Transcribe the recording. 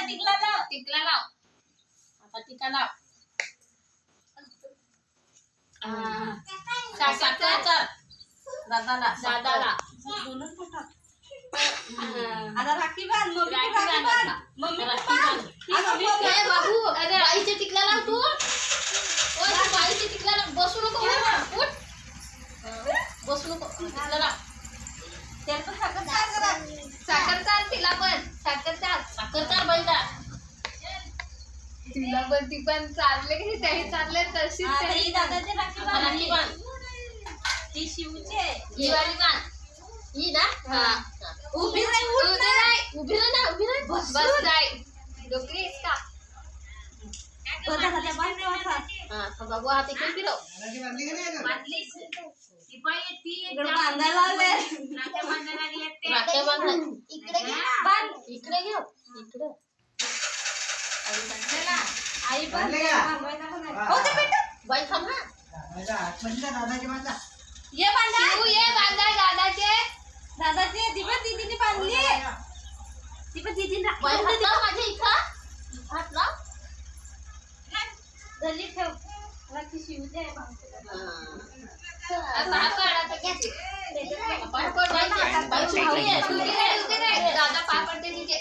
टिकला लाव. टिकला लाव. आता टिका लाव. साखर कर दादाला. दादाला. आता राखी बांध. मम्मी राखी बांध. मम्मी राखी बांध. ए बाबू, अरे बाईचे टिकला लाव तू. ओय तू बाईचे टिकला लाव. बसू नको. उठ. बसू नको. टिकला लाव. त्याला पण साखर करा. साखर चाल तिला पण. साखर चाल. साखर चार बाईला. तिला पण ती पण चालले की त्याही चालले तशीच आता त्याही ही दादाची राखी आता राखी बांध. बांध. ती शिवचे. ही वाली बांध. ही ना. हा. उभी राही. उभी राही. उभी राह ना. उभी राह. बस जाय. डोकरी आहेस का? स्वतः हात बांध तेव्हा. हा तर बाबू हात इकडे फिरव. इकडे बांधायला लावले. राख्या बांध. इकडे घे. बांध. इकडे घे. इकडे. आई बांध. हो ते बेटा. बाई थांब हा. ये बांधा. शिवू ये बांधाय दादाचे. दादाची दीदीने बांधली. ती पण दीदीने बाई हात लाव माझ्या इथं. हात लाव. गल्ली ठेव. राखी शिवते. आता हा काढ. आता घे. पाय पड बाईचे. बाई शिकली आहे. उभी राही. दादा पाय पडते तिचे.